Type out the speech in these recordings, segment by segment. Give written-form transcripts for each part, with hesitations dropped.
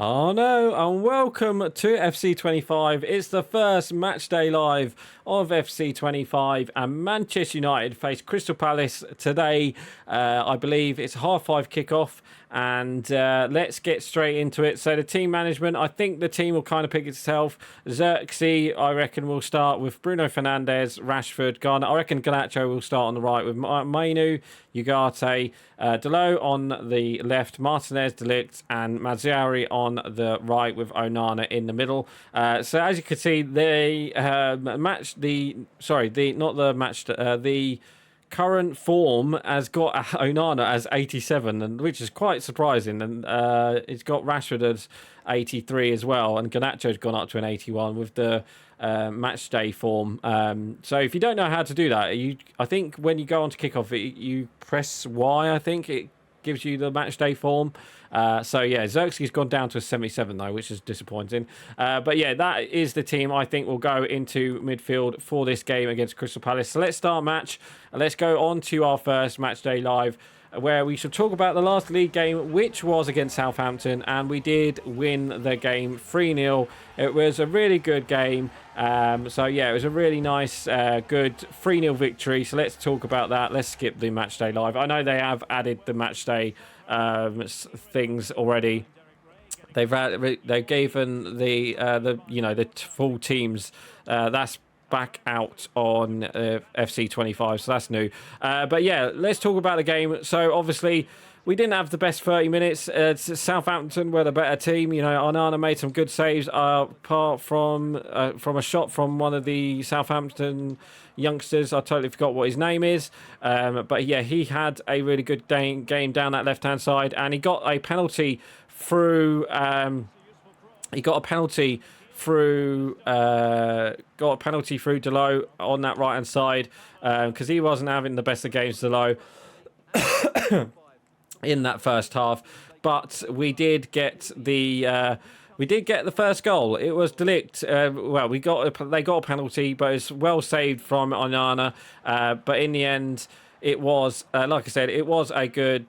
Oh no, and welcome to FC25. It's the first match day live of FC25, and Manchester United face Crystal Palace today. I believe it's a half-5 kickoff, and let's get straight into it. So the team management, I think the team will kind of pick itself. Xerxes, I reckon, will start with Bruno Fernandes, Rashford, Garner. I reckon Garnacho will start on the right with Mainu, Ugarte, Delo on the left, Martinez, De Ligt, and Mazziari on the right with Onana in the middle. So as you can see, the current form has got Onana as 87, and which is quite surprising. And it's got Rashford as 83 as well, and Garnacho's gone up to an 81 with the match day form. So if you don't know how to do that, I think when you go on to kickoff, you press Y. I think it gives you the match day form. So yeah, Xerxes gone down to a 77 though, which is disappointing. But yeah, that is the team I think will go into midfield for this game against Crystal Palace. So let's start match. Let's go on to our first match day live, where we shall talk about the last league game, which was against Southampton, and we did win the game 3-0. It was a really good game. So yeah, it was a really nice, good 3-0 victory. So let's talk about that. Let's skip the match day live. I know they have added the match day things already. They've given the full teams. That's back out on FC25, so that's new. But yeah, let's talk about the game. So obviously, we didn't have the best 30 minutes. Southampton were the better team. You know, Onana made some good saves, apart from a shot from one of the Southampton youngsters. I totally forgot what his name is. But yeah, he had a really good game down that left-hand side, and he got a penalty through... got a penalty through Delo on that right hand side, because he wasn't having the best of games, Delo, in that first half. But we did get the first goal. It was De Ligt. They got a penalty, but it's well saved from Onana. But in the end, it was like I said, it was a good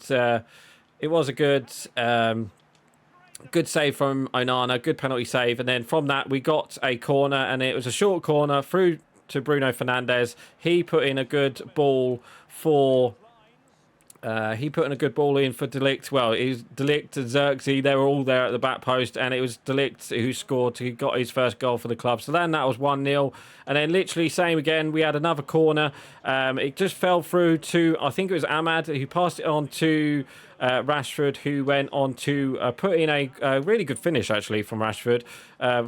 good save from Onana, good penalty save, and then from that we got a corner, and it was a short corner through to Bruno Fernandes. He put in a good ball for De Ligt. Well, it was De Ligt and Xerxes, they were all there at the back post, and it was De Ligt who scored. He got his first goal for the club. So then that was 1-0. And then literally same again, we had another corner. It just fell through to, I think it was Ahmad, who passed it on to Rashford, who went on to put in a really good finish actually from Rashford. I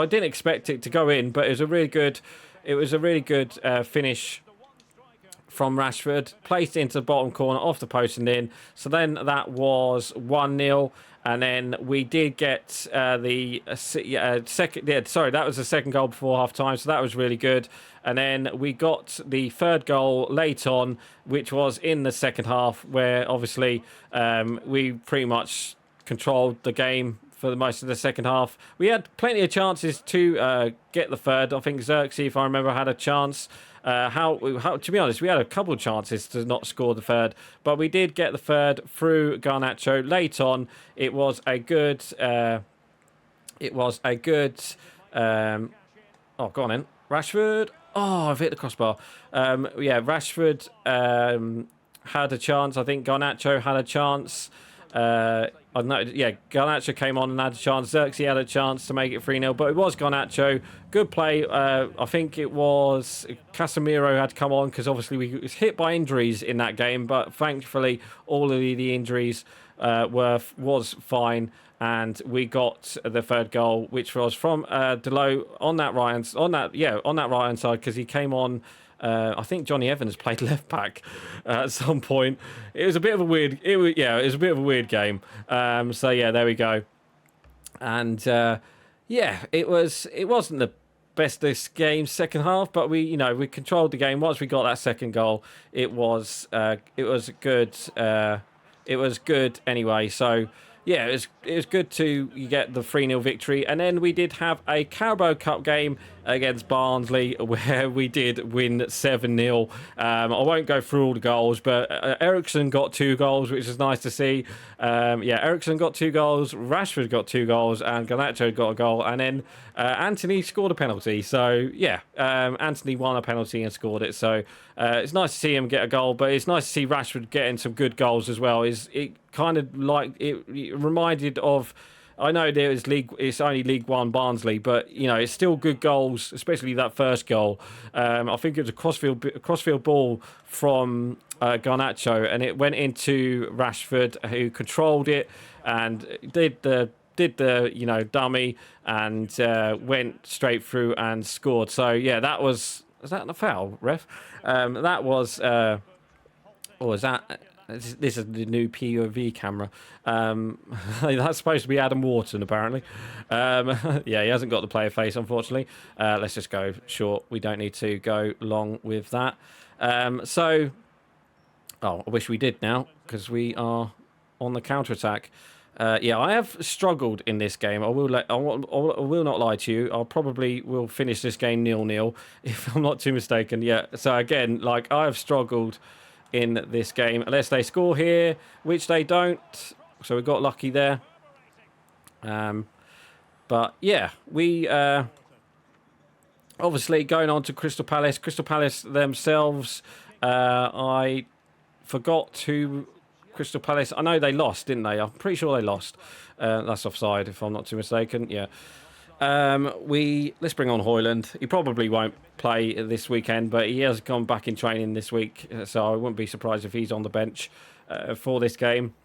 didn't expect it to go in, but it was a really good finish from Rashford, placed into the bottom corner off the post and in. So then that was 1-0, and then we did get that was the second goal before half time, so that was really good. And then we got the third goal late on, which was in the second half, where obviously we pretty much controlled the game for the most of the second half. We had plenty of chances to get the third. I think Xerxes, if I remember, had a chance. To be honest, we had a couple of chances to not score the third, but we did get the third through Garnacho late on. It was a good. Oh, go on in, Rashford. Oh, I've hit the crossbar. Yeah, Rashford had a chance. I think Garnacho had a chance. Garnacho came on and had a chance. Xerxes had a chance to make it 3-0, but it was Garnacho. Good play. I think it was Casemiro had come on, because obviously we was hit by injuries in that game, but thankfully all of the injuries was fine, and we got the third goal, which was from Delo on that right hand side, because he came on. I think Johnny Evans played left back at some point. It was a bit of a weird. It was a bit of a weird game. So yeah, there we go. And it wasn't the best this game second half, but we controlled the game. Once we got that second goal, it was good. It was good anyway. So yeah, it was good to get the 3-0 victory. And then we did have a Carabao Cup game against Barnsley where we did win 7-0. I won't go through all the goals, but Ericsson got 2 goals, which is nice to see. Yeah, Ericsson got 2 goals, Rashford got 2 goals, and Garnacho got a goal. And then Anthony scored a penalty. So, yeah, Anthony won a penalty and scored it. So, it's nice to see him get a goal, but it's nice to see Rashford getting some good goals as well. It kind of like it reminded of, I know it's only League One Barnsley, but you know it's still good goals, especially that first goal. I think it was a crossfield ball from Garnacho, and it went into Rashford, who controlled it and did the dummy and went straight through and scored. So yeah, was that a foul, ref? That was or was that? This is the new POV camera. That's supposed to be Adam Wharton, apparently. Yeah, he hasn't got the player face, unfortunately. Let's just go short. We don't need to go long with that. I wish we did now, because we are on the counter-attack. Yeah, I have struggled in this game. I will not lie to you. I probably will finish this game 0-0, if I'm not too mistaken. Yeah, so again, like, I have struggled in this game, unless they score here, which they don't. So we got lucky there. But yeah, we obviously going on to Crystal Palace. Crystal Palace themselves, I forgot who Crystal Palace. I know they lost, didn't they? I'm pretty sure they lost. That's offside, if I'm not too mistaken. Yeah. Let's bring on Højlund. He probably won't play this weekend, but he has gone back in training this week, so I wouldn't be surprised if he's on the bench for this game.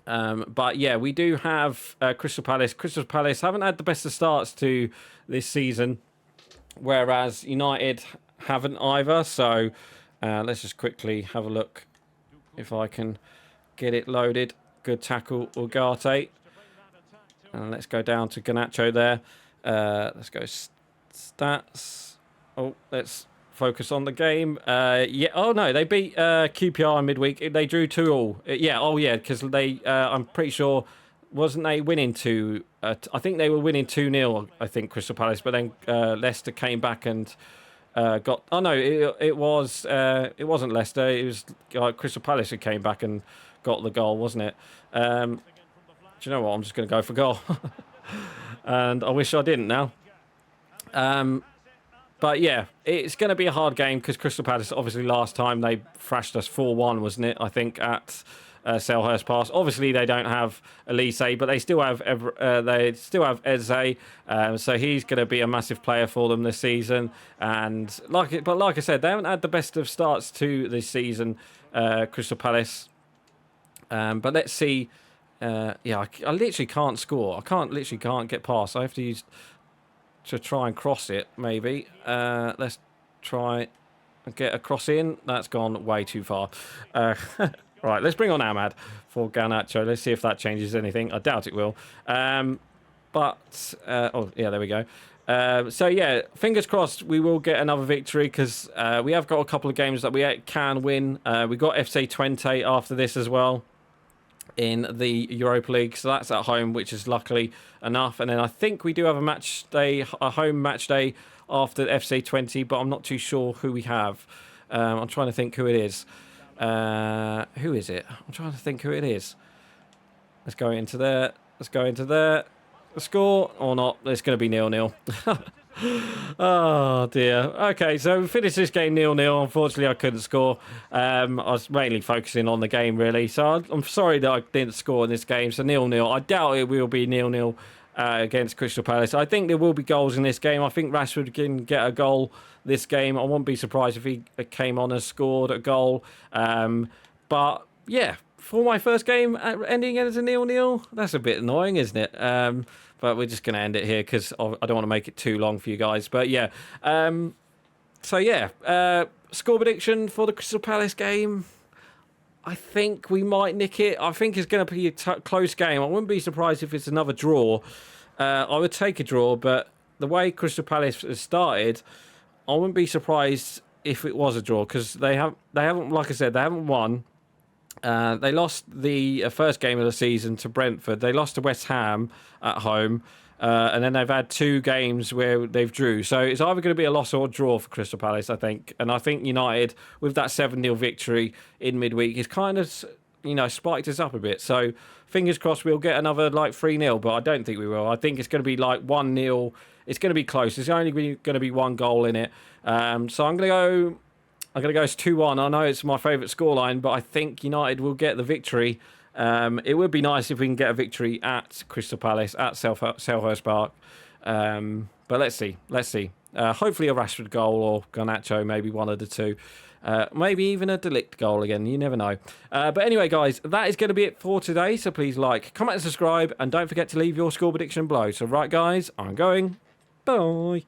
But yeah, we do have Crystal Palace. Crystal Palace haven't had the best of starts to this season, whereas United haven't either. So let's just quickly have a look if I can get it loaded. Good tackle, Ugarte. And let's go down to Garnacho there. Let's go stats. Oh, let's focus on the game. Yeah. Oh no, they beat QPR midweek. They drew 2-2. Yeah. Oh yeah, because they. I'm pretty sure, wasn't they winning 2? I think they were winning 2-0. I think Crystal Palace, but then Leicester came back and got. Oh no, it wasn't Leicester. It was Crystal Palace who came back and got the goal, wasn't it? Do you know what? I'm just going to go for goal. And I wish I didn't now. But yeah, it's going to be a hard game because Crystal Palace, obviously last time they thrashed us 4-1, wasn't it? I think at Selhurst Park. Obviously they don't have Elise, but they still have Eze. So he's going to be a massive player for them this season. And like I said, they haven't had the best of starts to this season, Crystal Palace. But let's see. Yeah, I literally can't score. Literally can't get past. I have to try and cross it, maybe. Let's try and get a cross in. That's gone way too far. Right, let's bring on Ahmad for Garnacho. Let's see if that changes anything. I doubt it will. Oh, yeah, there we go. So, yeah, fingers crossed we will get another victory because we have got a couple of games that we can win. We got FC25 after this as well in the Europa League, so that's at home, which is luckily enough. And then I think we do have a home match day after FC20, but I'm not too sure who we have. I'm trying to think who it is. Who is it? I'm trying to think who it is. Let's go into there. The score or not? It's going to be 0-0. Oh dear. Okay, so we finished this game 0-0. Unfortunately, I couldn't score. I was mainly focusing on the game, really. So I'm sorry that I didn't score in this game. So 0-0. I doubt it will be 0-0 against Crystal Palace. I think there will be goals in this game. I think Rashford can get a goal this game. I wouldn't be surprised if he came on and scored a goal. But yeah, for my first game ending as a 0-0, that's a bit annoying, isn't it? But we're just going to end it here because I don't want to make it too long for you guys. But yeah, so yeah, score prediction for the Crystal Palace game. I think we might nick it. I think it's going to be a close game. I wouldn't be surprised if it's another draw. I would take a draw, but the way Crystal Palace has started, I wouldn't be surprised if it was a draw because they haven't, like I said, they haven't won. They lost the first game of the season to Brentford. They lost to West Ham at home. And then they've had 2 games where they've drew. So it's either going to be a loss or a draw for Crystal Palace, I think. And I think United, with that 7-0 victory in midweek, is kind of, spiked us up a bit. So fingers crossed we'll get another, 3-0. But I don't think we will. I think it's going to be 1-0. It's going to be close. There's only going to be 1 goal in it. So I'm going to go as 2-1. I know it's my favourite scoreline, but I think United will get the victory. It would be nice if we can get a victory at Crystal Palace, at Selhurst Park. But let's see. Hopefully a Rashford goal or Garnacho, maybe one of the 2. Maybe even a Delict goal again. You never know. But anyway, guys, that is going to be it for today. So please like, comment, and subscribe. And don't forget to leave your score prediction below. So right, guys, I'm going. Bye.